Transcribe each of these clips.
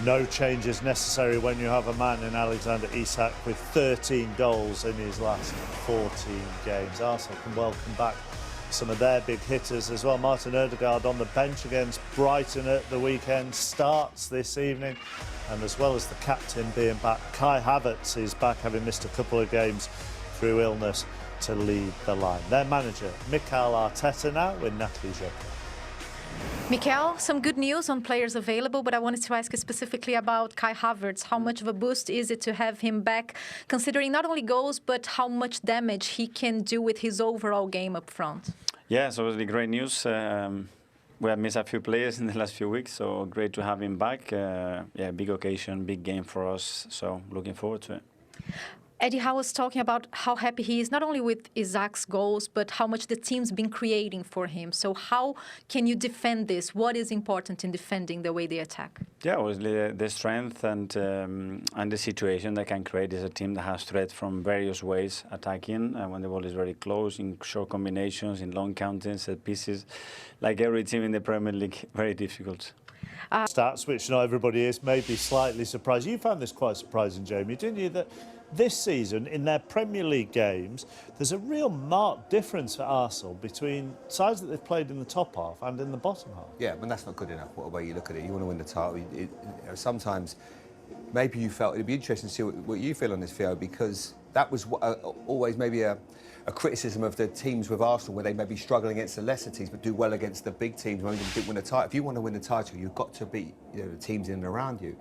No changes necessary when you have a man in Alexander Isak with 13 goals in his last 14 games. Arsenal can welcome back some of their big hitters as well. Martin Ødegaard on the bench against Brighton at the weekend starts this evening, and as well as the captain being back, Kai Havertz is back, having missed a couple of games through illness, to lead the line. Their manager, Mikel Arteta, now with Natalie Joe. Mikel, some good news on players available, but I wanted to ask you specifically about Kai Havertz. How much of a boost is it to have him back, considering not only goals, but how much damage he can do with his overall game up front? Yeah, it's obviously great news. We have missed a few players in the last few weeks, so great to have him back. Yeah, big occasion, big game for us, so looking forward to it. Eddie Howe was talking about how happy he is, not only with Isak's goals, but how much the team's been creating for him. So how can you defend this? What is important in defending the way they attack? Yeah, obviously the strength and the situation they can create is a team that has threat from various ways attacking, when the ball is very close, in short combinations, in long counters, set pieces. Like every team in the Premier League, very difficult. Stats, which not everybody is, may be slightly surprised. You found this quite surprising, Jamie, didn't you? That this season, in their Premier League games, there's a real marked difference for Arsenal between sides that they've played in the top half and in the bottom half. Yeah, but that's not good enough. What way you look at it, you want to win the title. Sometimes, maybe you felt it'd be interesting to see what you feel on this field, because that was always maybe a criticism of the teams with Arsenal, where they may be struggling against the lesser teams but do well against the big teams when they didn't win a title. If you want to win the title, you've got to beat the teams in and around you.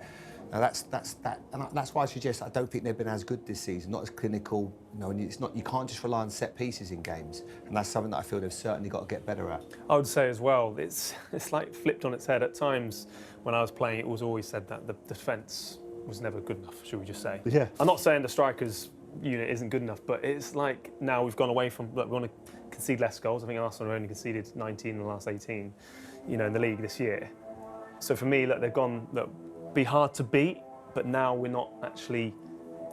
Now that's why I suggest I don't think they've been as good this season, not as clinical. And it's not, you can't just rely on set pieces in games, and that's something that I feel they've certainly got to get better at. I would say as well, it's like flipped on its head at times. When I was playing, it was always said that the defence was never good enough. Should we just say? Yeah. I'm not saying the strikers unit isn't good enough, but it's like now we've gone away from, look, we want to concede less goals. I think Arsenal have only conceded 19 in the last 18, in the league this year. So for me, look, they've gone, look, be hard to beat, but now we're not actually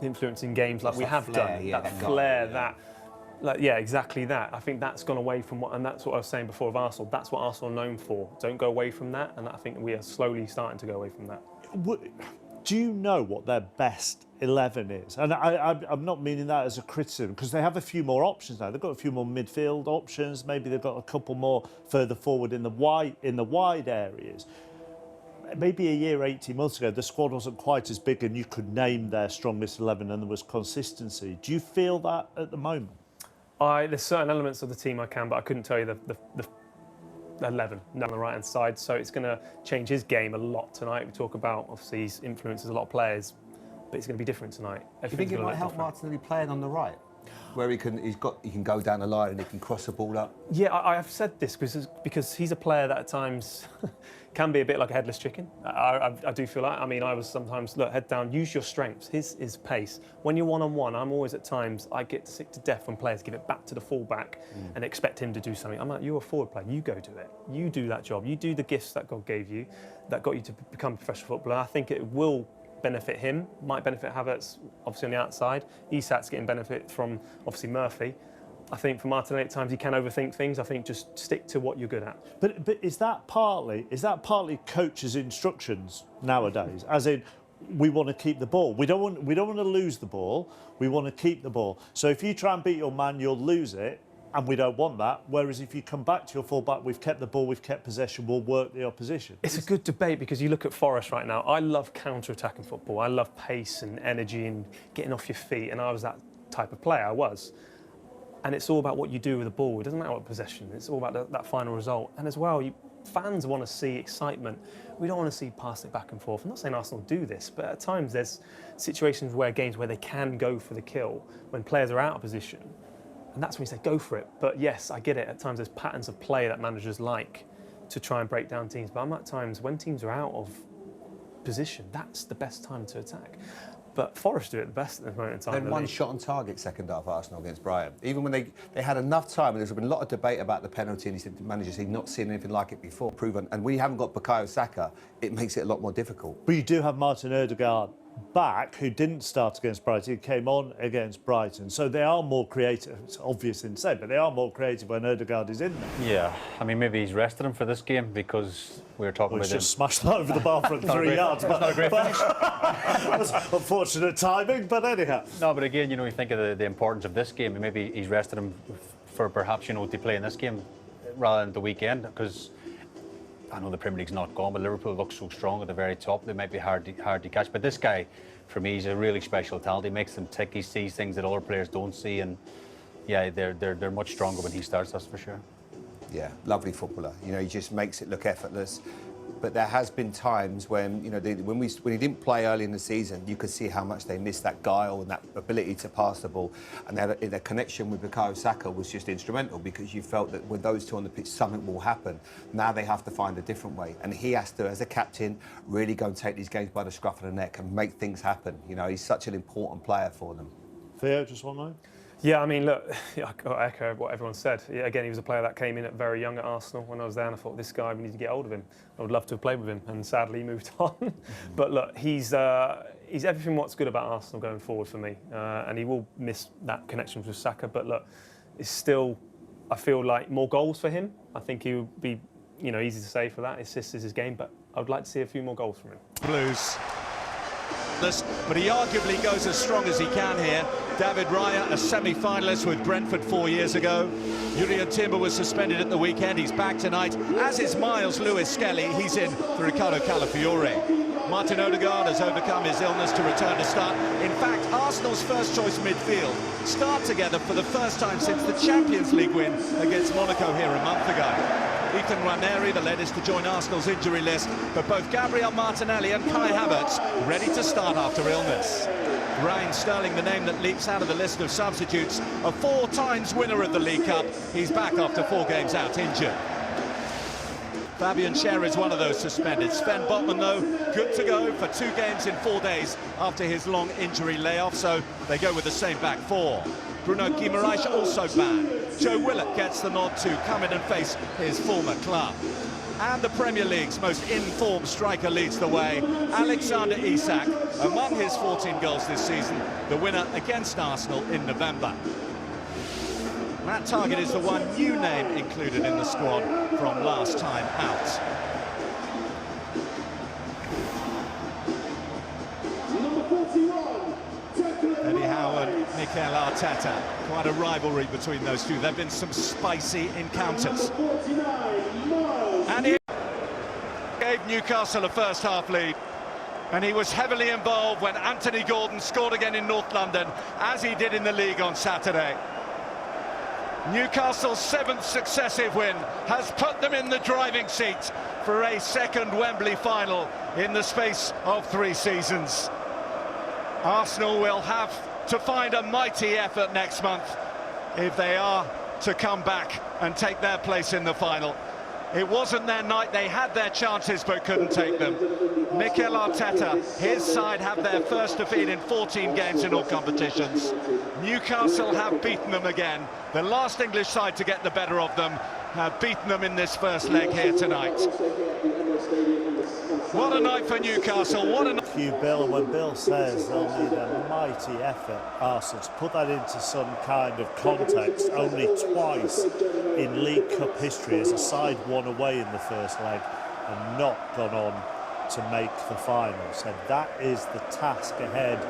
influencing games like we have done. Yeah, that flair, yeah, exactly that. I think that's gone away from and that's what I was saying before of Arsenal. That's what Arsenal are known for. Don't go away from that, and I think we are slowly starting to go away from that. Do you know what their best 11 is? And I'm not meaning that as a criticism, because they have a few more options now. They've got a few more midfield options. Maybe they've got a couple more further forward in the wide areas. Maybe a year, 18 months ago, the squad wasn't quite as big and you could name their strongest 11 and there was consistency. Do you feel that at the moment? There's certain elements of the team I can, but I couldn't tell you the 11 down the right-hand side. So it's going to change his game a lot tonight. We talk about, obviously, he influences a lot of players, but it's going to be different tonight. Do you think it might help Martinelli playing on the right, where he can go down the line and he can cross the ball up? Yeah, I have said this because he's a player that at times can be a bit like a headless chicken. I do feel like. I mean, I was sometimes, look, head down, use your strengths. His pace. When you're one-on-one, I'm always at times, I get sick to death when players give it back to the fullback and expect him to do something. I'm like, you're a forward player, you go do it. You do that job. You do the gifts that God gave you, that got you to become a professional footballer. I think it will benefit him, might benefit Havertz, obviously on the outside. Isak's getting benefit from, obviously, Murphy. I think for Martinelli at times he can overthink things. I think just stick to what you're good at. But is that partly coaches' instructions nowadays? As in, we want to keep the ball. We don't want to lose the ball. We want to keep the ball. So if you try and beat your man, you'll lose it, and we don't want that. Whereas if you come back to your full-back, we've kept the ball, we've kept possession, we'll work the opposition. It's a good debate, because you look at Forest right now. I love counter-attacking football. I love pace and energy and getting off your feet, and I was that type of player. I was. And it's all about what you do with the ball. It doesn't matter what possession. It's all about that final result. And as well, fans want to see excitement. We don't want to see passing it back and forth. I'm not saying Arsenal do this, but at times there's situations games where they can go for the kill when players are out of position. And that's when you say, go for it. But yes, I get it. At times there's patterns of play that managers like to try and break down teams. But I'm at times when teams are out of position, that's the best time to attack. But Forest do it the best at the moment in time. Then one shot on target second half Arsenal against Brighton. Even when they had enough time, and there's been a lot of debate about the penalty, and he said the manager said he'd not seen anything like it before. Proven, and we haven't got Bukayo Saka, it makes it a lot more difficult. But you do have Martin Ødegaard back who didn't start against Brighton, who came on against Brighton. So they are more creative. It's obvious in say, but they are more creative when Ødegaard is in there. Yeah, I mean, maybe he's rested him for this game because we were talking about him. Just smashed that over the bar from 3 yards. That's not a great finish. That's unfortunate timing, but anyhow. No, but again, you know, you think of the importance of this game, and maybe he's rested him for perhaps, you know, to play in this game rather than the weekend, because I know the Premier League's not gone, but Liverpool looks so strong at the very top. They might be hard to catch. But this guy, for me, he's a really special talent. He makes them tick. He sees things that other players don't see, and yeah, they're much stronger when he starts. That's for sure. Yeah, lovely footballer. You know, he just makes it look effortless. But there has been times when, you know, when he didn't play early in the season, you could see how much they missed that guile and that ability to pass the ball. And their connection with Bukayo Saka was just instrumental, because you felt that with those two on the pitch, something will happen. Now they have to find a different way. And he has to, as a captain, really go and take these games by the scruff of the neck and make things happen. You know, he's such an important player for them. Theo, just one line? Yeah, I mean, look, I echo what everyone said. Yeah, again, he was a player that came in at very young at Arsenal. When I was there, and I thought, this guy, we need to get hold of him. I would love to have played with him, and sadly, he moved on. But look, he's everything what's good about Arsenal going forward for me, and he will miss that connection with Saka. But look, it's still, I feel like more goals for him. I think he would be, you know, easy to say for that. Assists is his game, but I would like to see a few more goals from him. Blues. But he arguably goes as strong as he can here. David Raya, a semi-finalist with Brentford 4 years ago. Jurriën Timber was suspended at the weekend. He's back tonight, as is Miles Lewis-Skelly. He's in for Ricardo Calafiore. Martin Ødegaard has overcome his illness to return to start. In fact, Arsenal's first-choice midfield start together for the first time since the Champions League win against Monaco here a month ago. Ethan Nwaneri, the latest to join Arsenal's injury list, but both Gabriel Martinelli and Kai Havertz ready to start after illness. Raheem Sterling, the name that leaps out of the list of substitutes, a 4 times winner of the League Cup. He's back after 4 games out injured. Fabian Schär is one of those suspended. Sven Botman, though, good to go for 2 games in 4 days after his long injury layoff, so they go with the same back 4. Bruno Guimaraes also banned. Joe Willock gets the nod to come in and face his former club. And the Premier League's most informed striker leads the way. Alexander Isak, among his 14 goals this season, the winner against Arsenal in November. That target is the one new name included in the squad from last time out. Eddie Howe and Mikel Arteta, quite a rivalry between those two. There have been some spicy encounters. And he gave Newcastle a first-half lead. And he was heavily involved when Anthony Gordon scored again in North London, as he did in the league on Saturday. Newcastle's 7th successive win has put them in the driving seat for a second Wembley final in the space of 3 seasons. Arsenal will have to find a mighty effort next month if they are to come back and take their place in the final. It wasn't their night. They had their chances but couldn't take them. Mikel Arteta, his side have their first defeat in 14 games in all competitions. Newcastle have beaten them again. The last English side to get the better of them have beaten them in this first leg here tonight. What a night for Newcastle, what a night. Bill, and when Bill says they'll need a mighty effort, Arsenal, to put that into some kind of context, only twice in League Cup history has a side won away in the first leg and not gone on to make the final. So that is the task ahead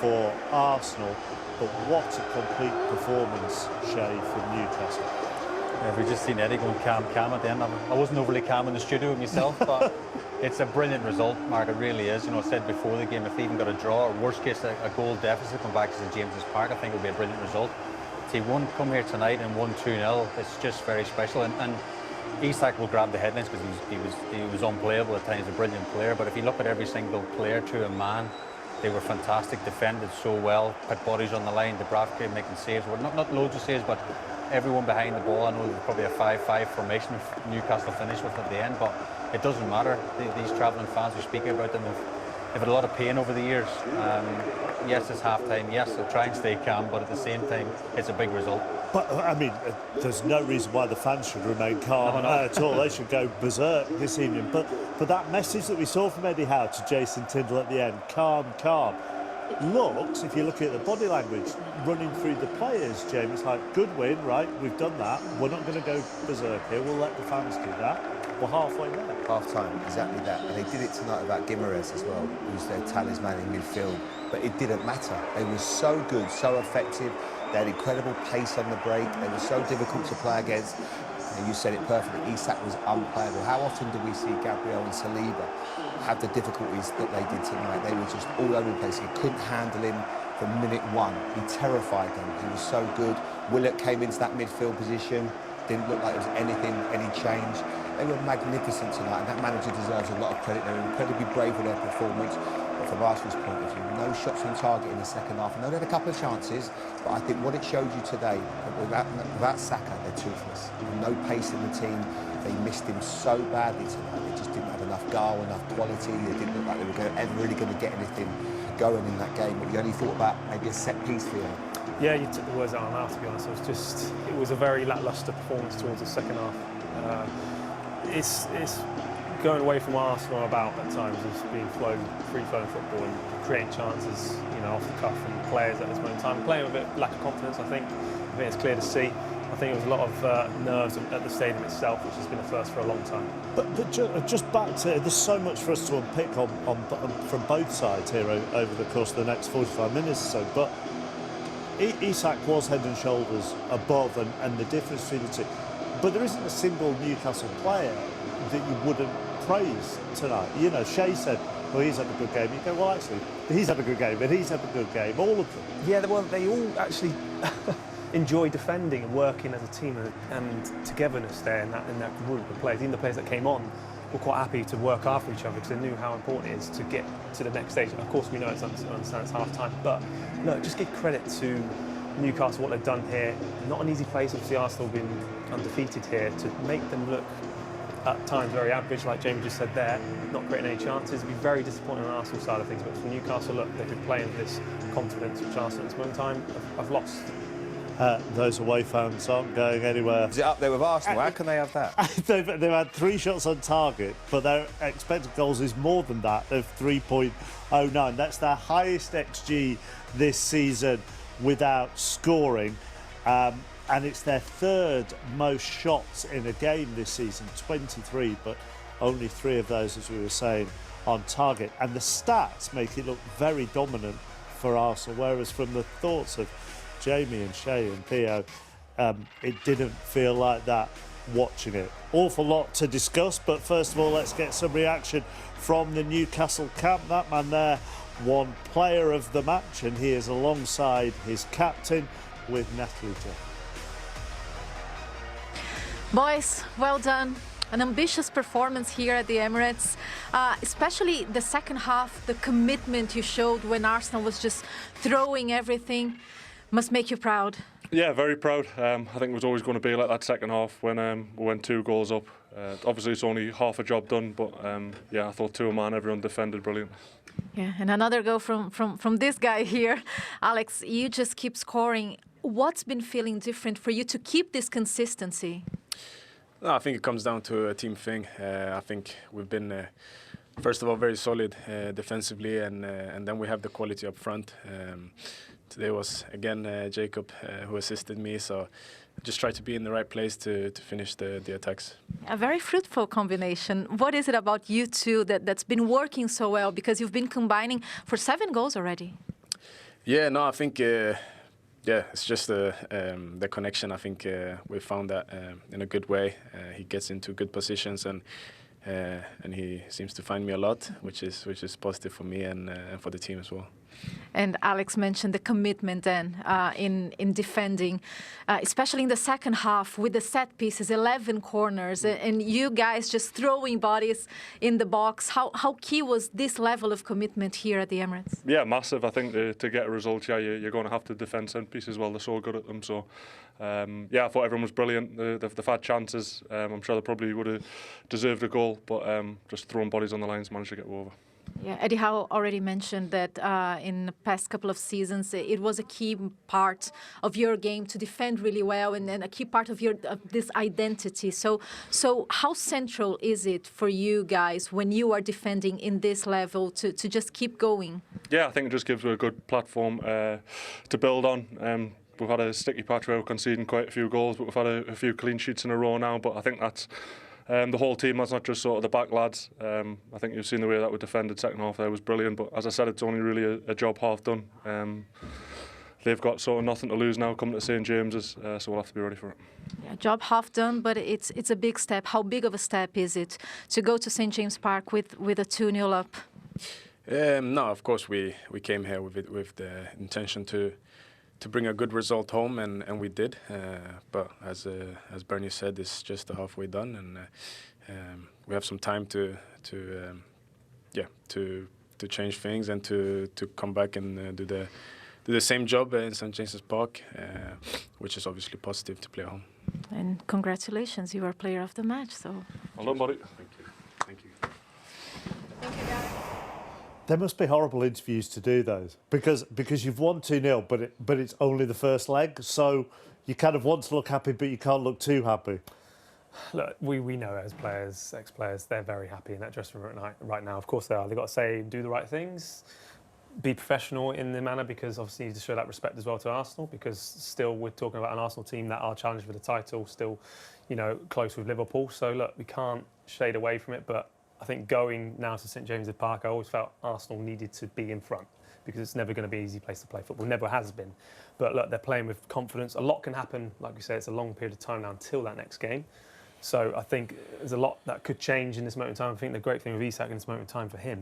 for Arsenal. But what a complete performance, Shay, from Newcastle. Yeah, we've just seen Eddie going calm at the end. I wasn't overly calm in the studio myself, but it's a brilliant result, Mark. It really is. You know, I said before the game, if they even got a draw, or worst case, a goal deficit, come back to St James's Park, I think it would be a brilliant result. See, come here tonight and won 2-0. It's just very special. And Isak will grab the headlines because he was unplayable at times, a brilliant player. But if you look at every single player to a man, they were fantastic, defended so well, put bodies on the line. Dubravka making saves, well, not loads of saves, but everyone behind the ball. I know there's probably a 5-5 formation Newcastle finished with at the end, but it doesn't matter. These travelling fans who speak about them have had a lot of pain over the years. Yes, it's half-time. Yes, they'll try and stay calm, but at the same time, it's a big result. But, I mean, there's no reason why the fans should remain calm at all. They should go berserk this evening. But that message that we saw from Eddie Howe to Jason Tindall at the end, calm, calm, looks, if you look at the body language, running through the players, James, it's like, good win, right, we've done that. We're not going to go berserk here. We'll let the fans do that. We're halfway there. Half-time, exactly that. And they did it tonight about Emirates as well, who's their talisman in midfield. But it didn't matter. They were so good, so effective. They had incredible pace on the break. They were so difficult to play against. And you said it perfectly, Isak was unplayable. How often do we see Gabriel and Saliba have the difficulties that they did tonight? They were just all over the place. He couldn't handle him from minute one. He terrified them. He was so good. Willett came into that midfield position. Didn't look like there was anything, any change. They were magnificent tonight, and that manager deserves a lot of credit. They were incredibly brave with their performance. But from Arsenal's point of view, no shots on target in the second half. I know they had a couple of chances, but I think what it showed you today, without Saka, they're toothless. No pace in the team. They missed him so badly tonight. They just didn't have enough guile, enough quality. They didn't look like they were ever really going to get anything going in that game. But you only thought about maybe a set piece for you. Yeah, you took the words out of my mouth, to be honest. It was a very lacklustre performance towards the second half. It's going away from what Arsenal are about at times, is being free-flowing football and creating chances, off the cuff from players at this moment in time. Playing with a bit lack of confidence, I think it's clear to see. I think it was a lot of nerves at the stadium itself, which has been a first for a long time. But just back to, there's so much for us to unpick from both sides here over the course of the next 45 minutes or so. But Isak was head and shoulders above, and the difference between the two. But there isn't a single Newcastle player that you wouldn't praise tonight. Shea said, well, he's had a good game. You go, well, actually, he's had a good game, and he's had a good game, all of them. Yeah, they all actually enjoy defending and working as a team and togetherness there in that group of players. Even the players that came on were quite happy to work after each other because they knew how important it is to get to the next stage. And of course, we know it's half-time, but look, just give credit to Newcastle, what they've done here. Not an easy place. Obviously, Arsenal have been undefeated here. To make them look at times very average, like Jamie just said there, not creating any chances, it'd be very disappointing on the Arsenal side of things. But for Newcastle, look, they've been playing with this confidence, which Arsenal at this moment in time have lost. Those away fans aren't going anywhere. Is it up there with Arsenal? How can they have that? They've had 3 shots on target, but their expected goals is more than that, of 3.09. That's their highest XG this season without scoring. And it's their third most shots in a game this season, 23, but only 3 of those, as we were saying, on target. And the stats make it look very dominant for Arsenal, whereas from the thoughts of Jamie and Shea and Theo, it didn't feel like that watching it. Awful lot to discuss, but first of all, let's get some reaction from the Newcastle camp. That man there won player of the match, and he is alongside his captain with Natalie Joe. Boys, well done. An ambitious performance here at the Emirates, especially the second half, the commitment you showed when Arsenal was just throwing everything must make you proud. Yeah, very proud. I think it was always going to be like that second half when we went 2 goals up. Obviously, it's only half a job done, but yeah, I thought 2-man, everyone defended brilliant. Yeah, and another goal from this guy here. Alex, you just keep scoring. What's been feeling different for you to keep this consistency? No, I think it comes down to a team thing. I think we've been, first of all, very solid defensively, and then we have the quality up front. Today was, again, Jacob who assisted me, so I just tried to be in the right place to finish the attacks. A very fruitful combination. What is it about you two that's been working so well? Because you've been combining for 7 goals already. Yeah, no, I think... yeah, it's just the connection. I think we found that in a good way. He gets into good positions, and he seems to find me a lot, which is positive for me and for the team as well. And Alex mentioned the commitment then in defending, especially in the second half with the set pieces, 11 corners, and you guys just throwing bodies in the box. How key was this level of commitment here at the Emirates? Yeah, massive. I think to get a result, yeah, you're going to have to defend set pieces well. They're so good at them. So, yeah, I thought everyone was brilliant. They've had chances. I'm sure they probably would have deserved a goal, but just throwing bodies on the lines managed to get over. Yeah, Eddie Howe already mentioned that in the past couple of seasons, it was a key part of your game to defend really well, and a key part of this identity. So how central is it for you guys when you are defending in this level to just keep going? Yeah, I think it just gives us a good platform to build on. We've had a sticky patch where we're conceding quite a few goals, but we've had a few clean sheets in a row now. But I think that's the whole team. That's not just sort of the back lads. I think you've seen the way that we defended second half there was brilliant. But as I said, it's only really a job half done. They've got sort of nothing to lose now coming to St James's, so we'll have to be ready for it. Yeah, job half done, but it's a big step. How big of a step is it to go to St James Park with a 2-0 up? No, of course we came here with the intention to bring a good result home, and we did. But as Bernie said, it's just halfway done, and we have some time to change things and to come back and do the same job in St James's Park, which is obviously positive to play at home. And congratulations, you are player of the match. So. Well done, buddy. Thank you. Thank you. Thank you, guys. There must be horrible interviews to do those because you've won 2-0, but it's only the first leg, so you kind of want to look happy, but you can't look too happy. Look, we know as players, ex-players, they're very happy in that dressing room right now. Of course they are. They've got to say, do the right things, be professional in the manner, because obviously you need to show that respect as well to Arsenal, because still we're talking about an Arsenal team that are challenged for the title, still, close with Liverpool. So look, we can't shade away from it, but I think going now to St James's Park, I always felt Arsenal needed to be in front, because it's never going to be an easy place to play football. Never has been. But look, they're playing with confidence. A lot can happen. Like we say, it's a long period of time now until that next game. So I think there's a lot that could change in this moment in time. I think the great thing with Isak in this moment in time for him